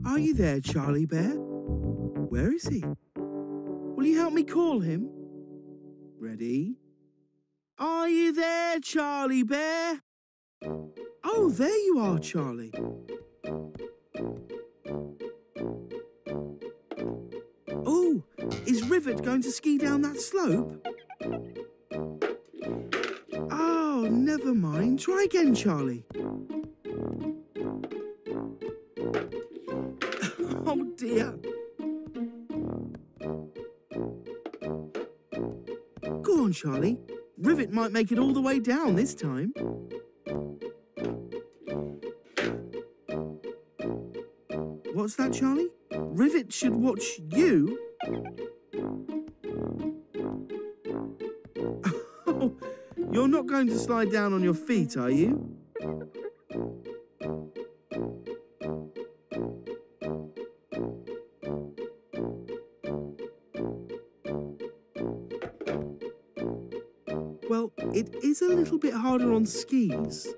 Are you there, Charlie Bear? Where is he? Will you help me call him? Ready? Are you there, Charlie Bear? Oh, there you are, Charlie. Oh, is Rivet going to ski down that slope? Oh, never mind. Try again, Charlie. Oh, dear. Go on, Charlie. Rivet might make it all the way down this time. What's that, Charlie? Rivet should watch you? Oh, you're not going to slide down on your feet, are you? Well, it is a little bit harder on skis.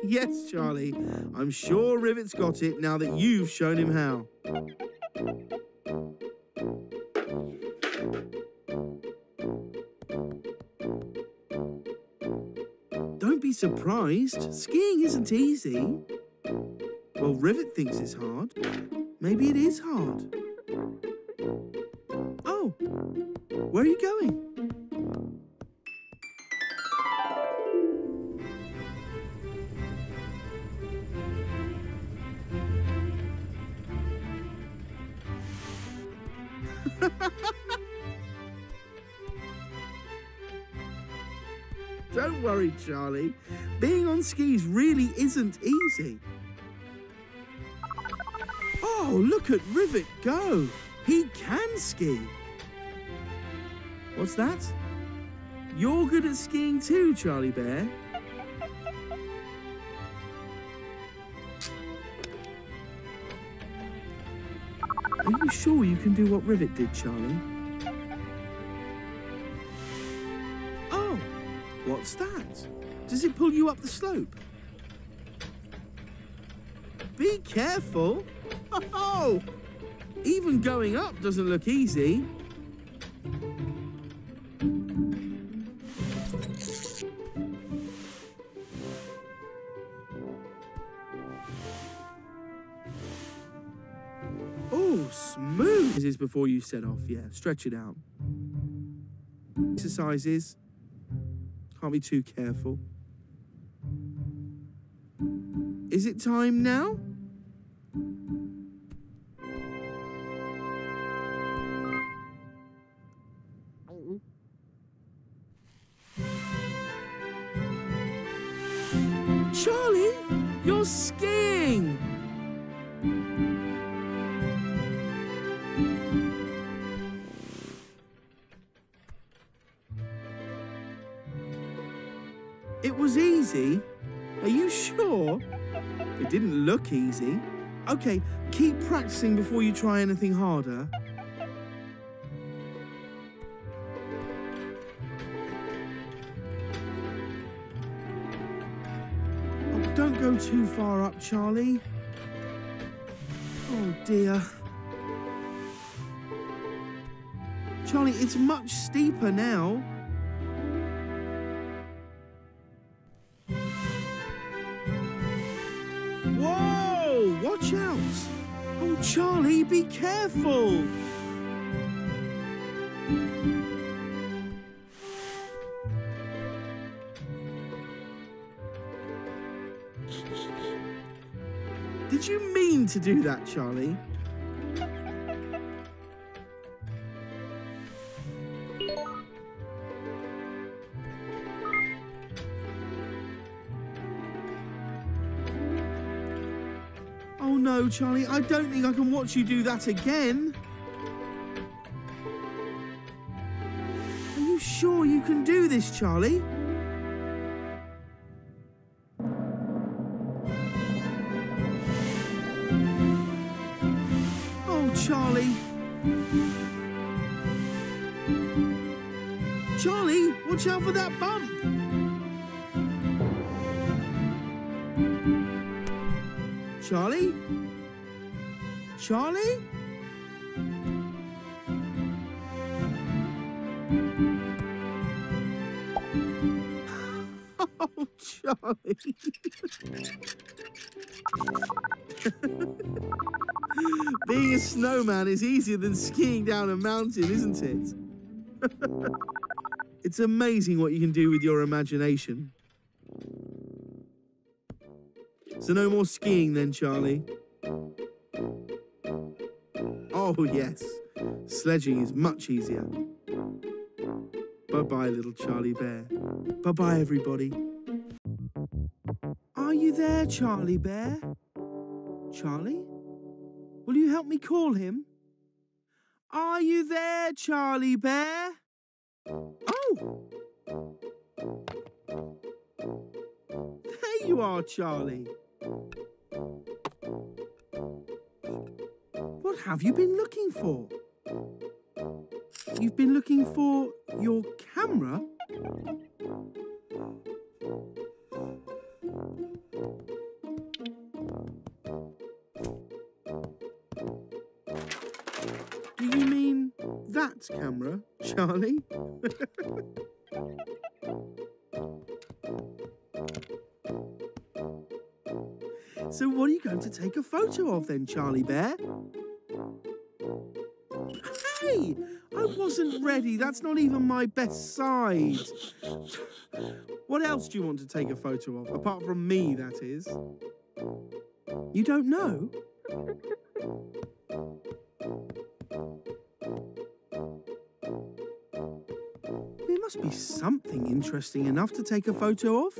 Yes, Charlie. I'm sure Rivet's got it now that you've shown him how. Don't be surprised. Skiing isn't easy. Well, Rivet thinks it's hard. Maybe it is hard. Oh, where are you going? Don't worry, Charlie. Being on skis really isn't easy. Oh, look at Rivet go. He can ski. What's that? You're good at skiing too, Charlie Bear. Are you sure you can do what Rivet did, Charlie? Oh, what's that? Does it pull you up the slope? Be careful. Oh, even going up doesn't look easy. Oh, smooth. This is before you set off. Yeah, stretch it out. Exercises. Can't be too careful. Is it time now? Charlie, you're skiing! It was easy? Are you sure? It didn't look easy. Okay, keep practicing before you try anything harder. Oh, don't go too far up, Charlie. Oh, dear. Charlie, it's much steeper now. Whoa! Watch out! Oh, Charlie, be careful! Did you mean to do that, Charlie? Oh no, Charlie, I don't think I can watch you do that again. Are you sure you can do this, Charlie? Oh, Charlie. Charlie, Watch out for that bump! Charlie? Charlie? Oh, Charlie. Being a snowman is easier than skiing down a mountain, isn't it? It's amazing what you can do with your imagination. So no more skiing then, Charlie? Oh, yes. Sledging is much easier. Bye-bye, little Charlie Bear. Bye-bye, everybody. Are you there, Charlie Bear? Charlie? Will you help me call him? Are you there, Charlie Bear? Oh! There you are, Charlie. What have you been looking for? You've been looking for your camera? Do you mean that camera, Charlie? So what are you going to take a photo of then, Charlie Bear? Hey! I wasn't ready. That's not even my best side. What else do you want to take a photo of? Apart from me, that is. You don't know? There must be something interesting enough to take a photo of.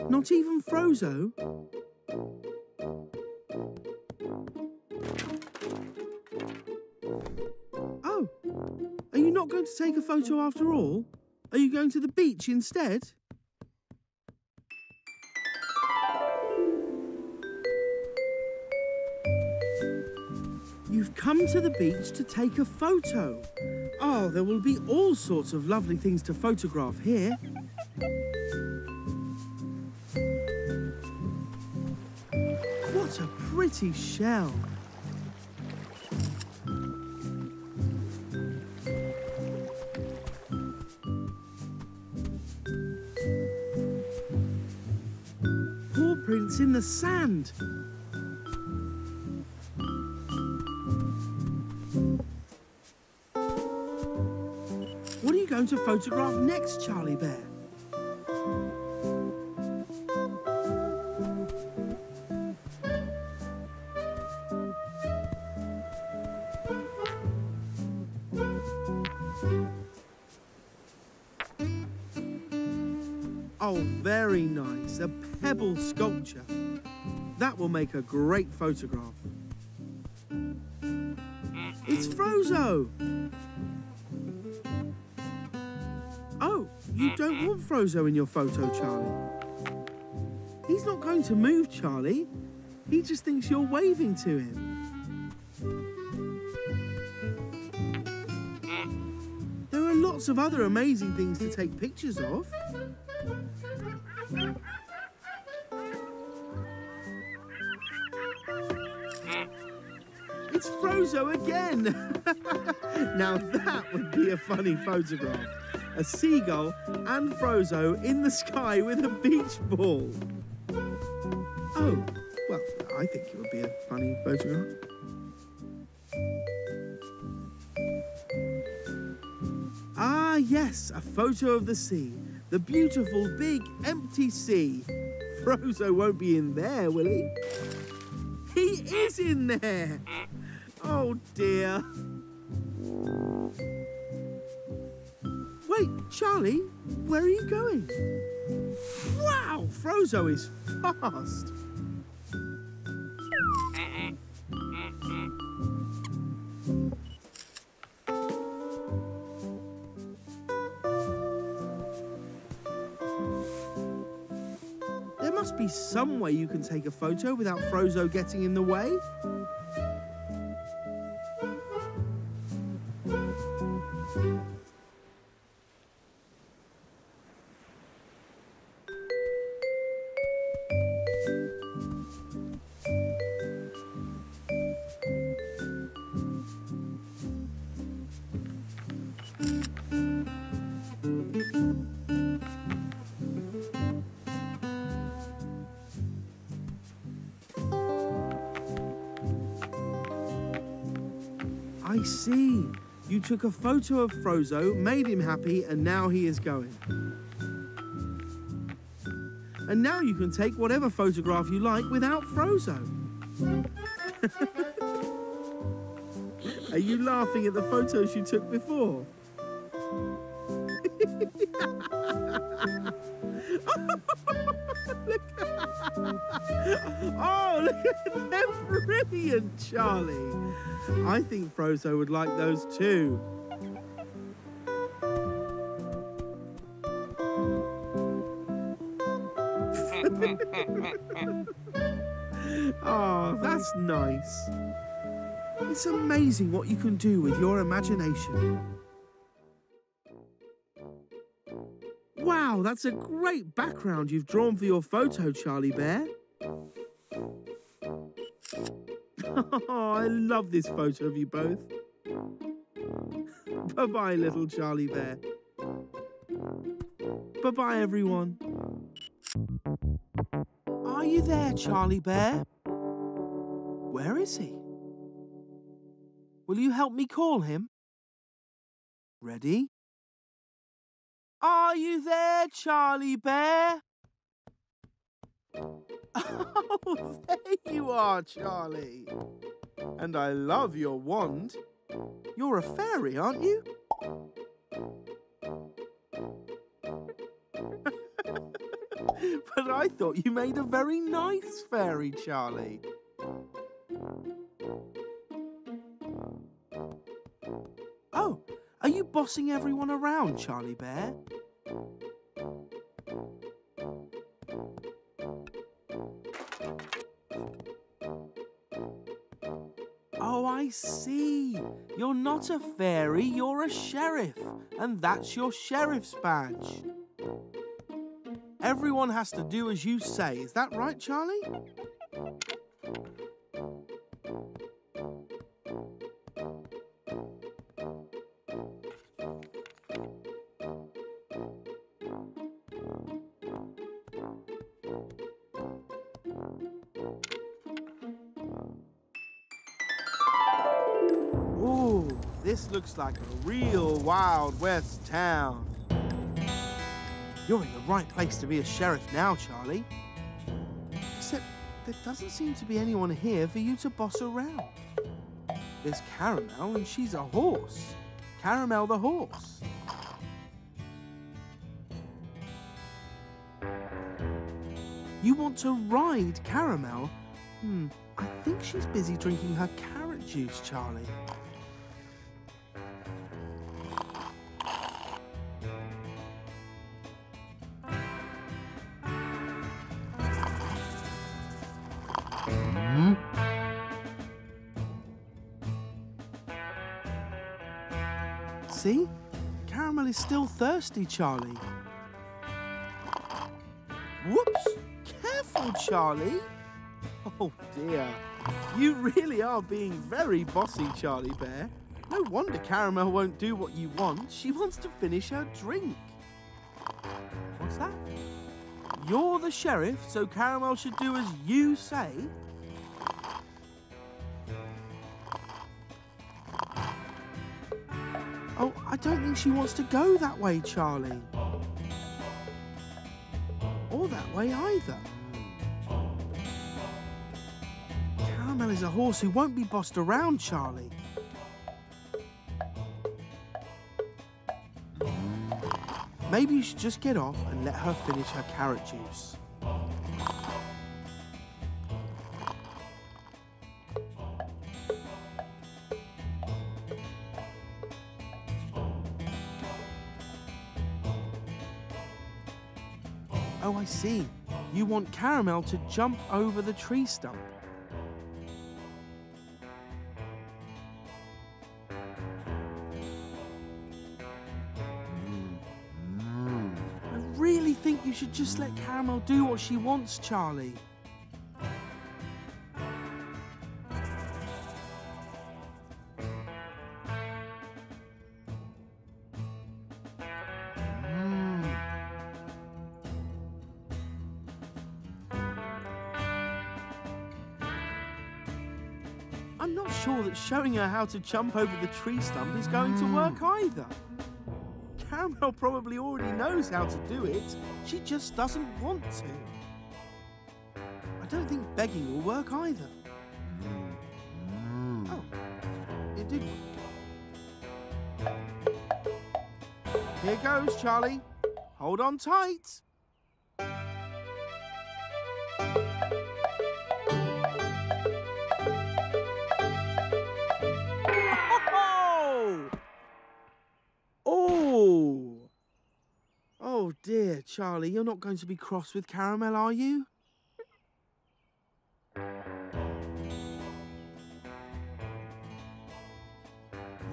Not even Frozo? Oh, are you not going to take a photo after all? Are you going to the beach instead? You've come to the beach to take a photo. Oh, there will be all sorts of lovely things to photograph here. What a pretty shell. Paw prints in the sand. What are you going to photograph next, Charlie Bear? Oh, very nice. A pebble sculpture. That will make a great photograph. It's Frozo! Oh, you don't want Frozo in your photo, Charlie. He's not going to move, Charlie. He just thinks you're waving to him. There are lots of other amazing things to take pictures of. It's Frozo again! Now that would be a funny photograph. A seagull and Frozo in the sky with a beach ball. Oh, well, I think it would be a funny photograph. Ah, yes, a photo of the sea. The beautiful, big, empty sea. Frozo won't be in there, will he? He is in there! Oh, dear. Wait, Charlie, where are you going? Wow, Frozo is fast. There must be some way you can take a photo without Frozo getting in the way. I see. You took a photo of Frozo, made him happy, and now he is going. And now you can take whatever photograph you like without Frozo. Are you laughing at the photos you took before? Oh, look at them. They're brilliant, Charlie. I think Frozo would like those too. Oh, that's nice. It's amazing what you can do with your imagination. Wow, that's a great background you've drawn for your photo, Charlie Bear. Oh, I love this photo of you both. Bye-bye, little Charlie Bear. Bye-bye, everyone. Are you there, Charlie Bear? Where is he? Will you help me call him? Ready? Are you there, Charlie Bear? Oh, there you are, Charlie. And I love your wand. You're a fairy, aren't you? But I thought you made a very nice fairy, Charlie. Oh, are you bossing everyone around, Charlie Bear? Oh, I see. You're not a fairy, you're a sheriff. And that's your sheriff's badge. Everyone has to do as you say. Is that right, Charlie? Ooh, this looks like a real Wild West town. You're in the right place to be a sheriff now, Charlie. Except there doesn't seem to be anyone here for you to boss around. There's Caramel and she's a horse. Caramel the horse. You want to ride Caramel? I think she's busy drinking her carrot juice, Charlie. See? Caramel is still thirsty, Charlie. Whoops! Careful, Charlie. Oh, dear. You really are being very bossy, Charlie Bear. No wonder Caramel won't do what you want. She wants to finish her drink. What's that? You're the sheriff, so Caramel should do as you say? Oh, I don't think she wants to go that way, Charlie. Or that way either. Caramel is a horse who won't be bossed around, Charlie. Maybe you should just get off and let her finish her carrot juice. Oh, I see. You want Caramel to jump over the tree stump. I really think you should just let Caramel do what she wants, Charlie. I'm not sure that showing her how to jump over the tree stump is going to work either. Caramel probably already knows how to do it. She just doesn't want to. I don't think begging will work either. Oh, it did work. Here goes, Charlie. Hold on tight. Oh dear, Charlie, you're not going to be cross with Caramel, are you?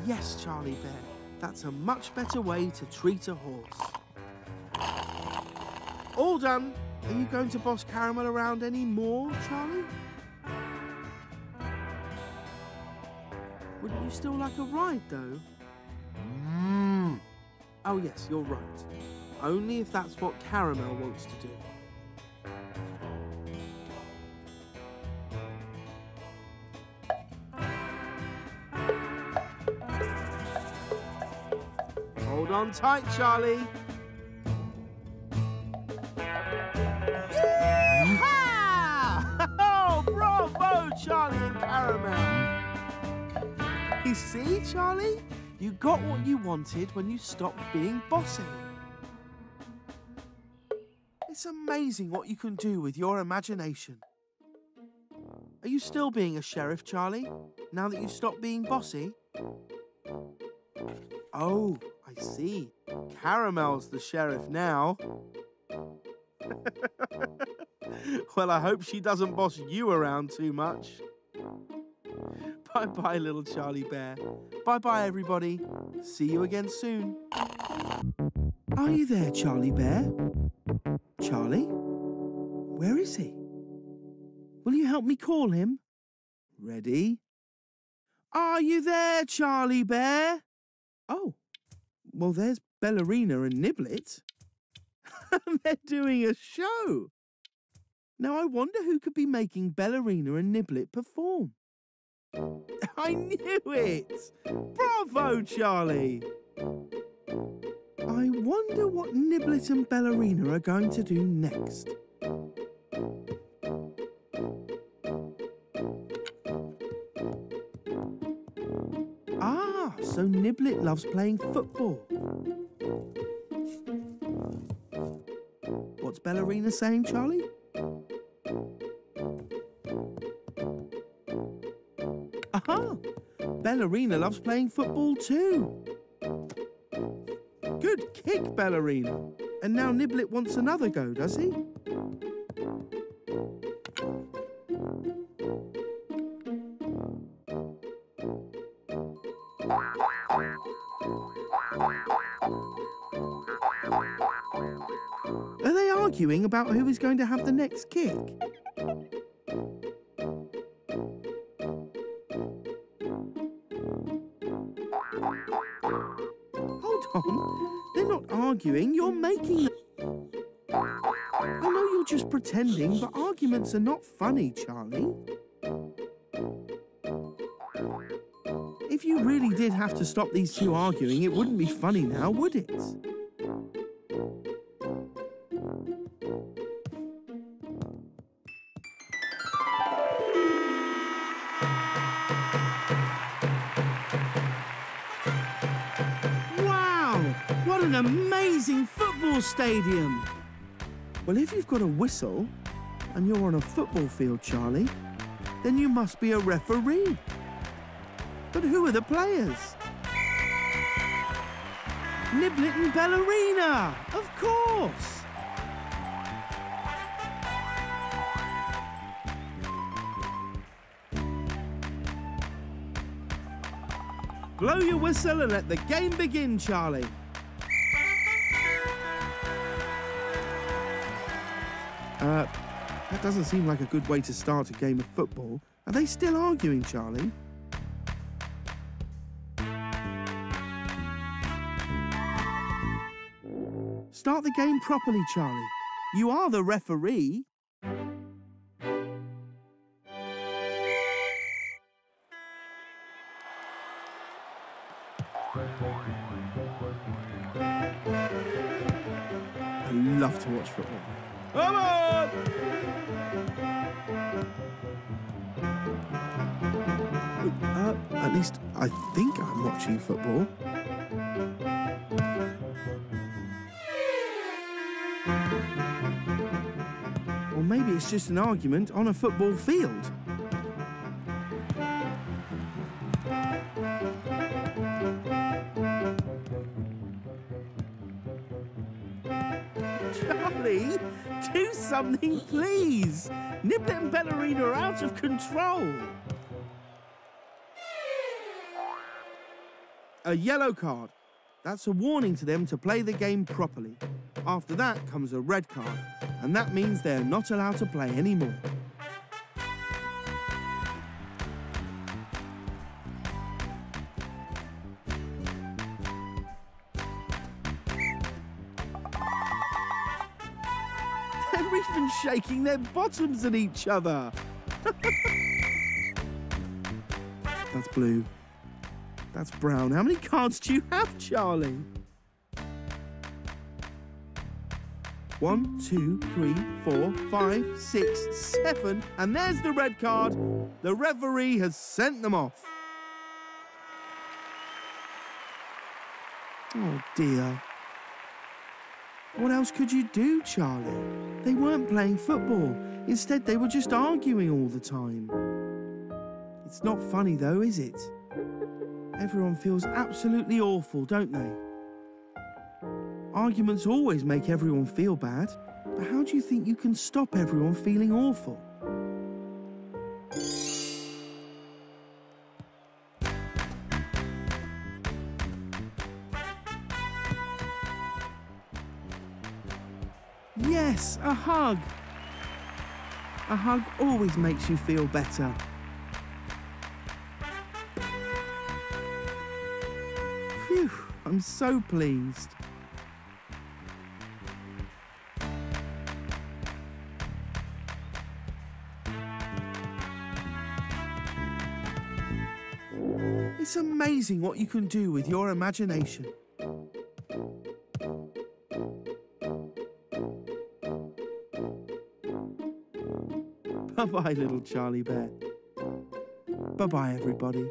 Yes, Charlie Bear, that's a much better way to treat a horse. All done. Are you going to boss Caramel around any more, Charlie? Wouldn't you still like a ride, though? Oh yes, you're right. Only if that's what Caramel wants to do. Hold on tight, Charlie. Yee-haw! Oh, bravo, Charlie and Caramel. You see, Charlie? You got what you wanted when you stopped being bossy. It's amazing what you can do with your imagination. Are you still being a sheriff, Charlie, now that you've stopped being bossy? Oh, I see. Caramel's the sheriff now. Well, I hope she doesn't boss you around too much. Bye-bye, little Charlie Bear. Bye-bye, everybody. See you again soon. Are you there, Charlie Bear? Charlie? Where is he? Will you help me call him? Ready? Are you there, Charlie Bear? Oh, well, there's Ballerina and Niblet. They're doing a show. Now, I wonder who could be making Ballerina and Niblet perform. I knew it! Bravo, Charlie! I wonder what Niblet and Ballerina are going to do next. Ah, so Niblet loves playing football. What's Ballerina saying, Charlie? Aha! Ballerina loves playing football too. Good kick, Ballerina. And now Niblet wants another go, does he? Are they arguing about who is going to have the next kick? Hold on, they're not arguing, you're making them. I know you're just pretending, but arguments are not funny, Charlie. If you really did have to stop these two arguing, it wouldn't be funny now, would it? What an amazing football stadium! Well, if you've got a whistle and you're on a football field, Charlie, then you must be a referee. But who are the players? Niblet and Ballerina, of course! Blow your whistle and let the game begin, Charlie. That doesn't seem like a good way to start a game of football. Are they still arguing, Charlie? Start the game properly, Charlie. You are the referee. I love to watch football. Come on! At least I think I'm watching football. Or maybe it's just an argument on a football field. Charlie, do something, please. Niblet and Ballerina are out of control. A yellow card. That's a warning to them to play the game properly. After that comes a red card, and that means they're not allowed to play anymore. They're even shaking their bottoms at each other. That's blue. That's brown. How many cards do you have, Charlie? 1, 2, 3, 4, 5, 6, 7, and there's the red card. The referee has sent them off. Oh dear. What else could you do, Charlie? They weren't playing football. Instead, they were just arguing all the time. It's not funny though, is it? Everyone feels absolutely awful, don't they? Arguments always make everyone feel bad, but how do you think you can stop everyone feeling awful? Yes, a hug. A hug always makes you feel better. Phew, I'm so pleased. It's amazing what you can do with your imagination. Bye-bye, little Charlie Bear. Bye-bye, everybody.